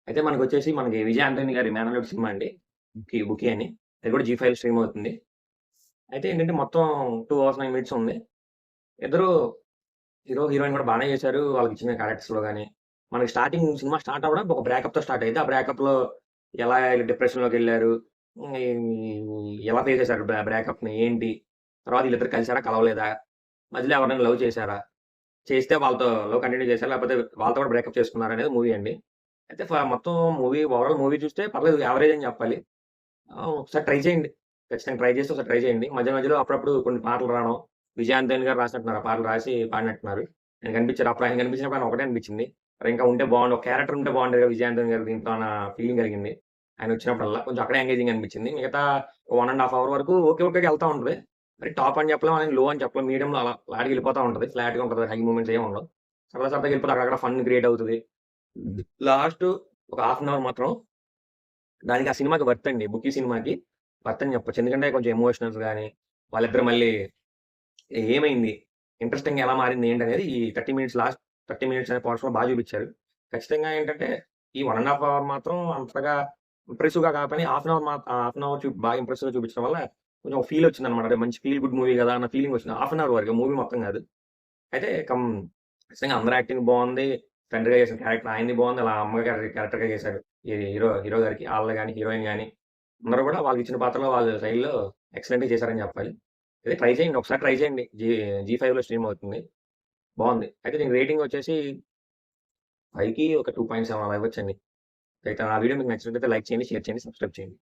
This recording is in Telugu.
అయితే మనకి విజయ్ ఆంటోనీ గారి 'మేనల్లుడ్' సినిమా అండి. 'బుకీ' అని. అది కూడా జీ5లో స్ట్రీమ్ అవుతుంది. అయితే ఏంటంటే మొత్తం 2 అవర్స్ 9 మినిట్స్ ఉంది. ఇద్దరు హీరో, హీరోయిన్ కూడా బానే చేశారు. వాళ్ళకిచ్చిన క్యారెక్టర్స్‌లో గాని, మనకి సినిమా స్టార్ట్ అవ్వడం ఒక బ్రేకప్‌తో స్టార్ట్ అయ్యిద్ది. ఆ బ్రేకప్‌లో ఎలా ఈళ్ళు డిప్రెషన్‌లోకెళ్లారు, ఎలా ఫేస్ చేశారు బ్రేకప్‌ని ఏంటి, తర్వాత వీళ్ళిద్దరు కలిసారా, కలవలేదా, మధ్యలో ఎవరినైనా లవ్ చేశారా, చేస్తే వాళ్ళతో లవ్ కంటిన్యూ చేశారా, లేకపోతే వాళ్ళతో కూడా బ్రేకప్ చేసుకున్నారా అనేది మూవీ అండి. అయితే మొత్తం ఓవరాల్ మూవీ చూస్తే పర్లేదు యావరేజ్ అని చెప్పాలి. ఒకసారి ట్రై చేయండి. ఖచ్చితంగా ట్రై చేసి ఒకసారి ట్రై చేయండి. మధ్యలో అప్పుడప్పుడు కొన్ని పాటలు రావడం, విజయ్ ఆంటోనీ గారు రాసినట్టున్నారు. ఆ పాటలు రాసి పాడినట్టున్నారు. ఆయన కనిపించారు. అప్పుడు ఆయన కనిపించినప్పుడు ఆయన ఒకటే అనిపించింది. మరి ఇంకా ఉంటే బాగుండు. ఒక క్యారెక్టర్ ఉంటే బాగుండేది కదా! విజయ్ ఆంటోనీ గారు దీంట్లో అన్న ఫీలింగ్ కలిగింది. ఆయన వచ్చినప్పుడల్లా. కొంచెం అక్కడే ఎంగేజింగ్ అనిపించింది. మిగతా 1 ½ అవర్ వరకు ఓకేగా ఎళ్తా ఉంటది. మరి టాప్ అని చెప్పలేం, అలాని లో అని చెప్పలేం. మీడియంలో అలా ఫ్లాట్‌గా ఎళ్ళిపోతా ఉంటది. ఫ్లాట్‌గా ఉంటది. హై మూవ్‌మెంట్స్ ఏమి ఉండవు. సరదాగా ఎళ్ళిపోతే అక్కడక్కడ ఫన్ క్రియేట్ అవుతది. లాస్ట్ ఒక హాఫ్ అన్ అవర్ మాత్రం దానికి ఆ సినిమాకి వర్త్ అండి. 'బుకీ' సినిమాకి వర్త్ అని చెప్పొచ్చు. ఎందుకంటే కొంచెం ఎమోషనల్స్ గాని, వాళ్ళిద్దరు మళ్ళీ ఏమైంది? ఇంట్రెస్టింగ్‌గా ఎలా మారింది ఏంటనేది ఈ 30 మినిట్స్ అనే పోర్షన్‌లో చూపిచ్చారు. ఖచ్చితంగా ఏంటంటే ఈ 1 ½ అవర్ మాత్రం అంతగా ఇంప్రెసివ్‌గా కాకపోయినా హాఫ్ అన్ అవర్ బాగా ఇంప్రెసివ్‌గా చూపించడం వల్ల కొంచెం ఫీల్ వచ్చిందన్నమాట. అరే మంచి ఫీల్ గుడ్ మూవీ గదా! అన్న ఫీలింగ్ వచ్చింది. హాఫ్ అన్ అవర్ వరకే మూవీ మొత్తం గాదు. అయితే ఖచ్చితంగా అందరి యాక్టింగ్ బావుంది. తండ్రిగా చేసిన క్యారెక్టర్ ఆయనది బావుంది. అలా అమ్మగారి క్యారెక్టర్‌గా చేశారు. ఈ హీరో గారికి ఆళ్ళని గాని, హీరోయిన్ గాని అందరూ గూడా వాళ్ళకిచ్చిన పాత్రలో వాళ్ళ శైలిలో ఎక్సలెంట్‌గా చేశారని జెప్పాలి. అదే ట్రై చేయండి. ఒకసారి ట్రై చేయండి. జీ5లో స్ట్రీమ్ అవుతుంది. బావుంది. అయితే దీని రేటింగ్ వచ్చేసి 5కి ఒక 2.7 అలా ఇవ్వొచ్చండి. అయితే నా వీడియో మీకు నచ్చినట్లయితే లైక్ చేయండి, షేర్ చేయండి, సబ్స్క్రైబ్ చేయండి.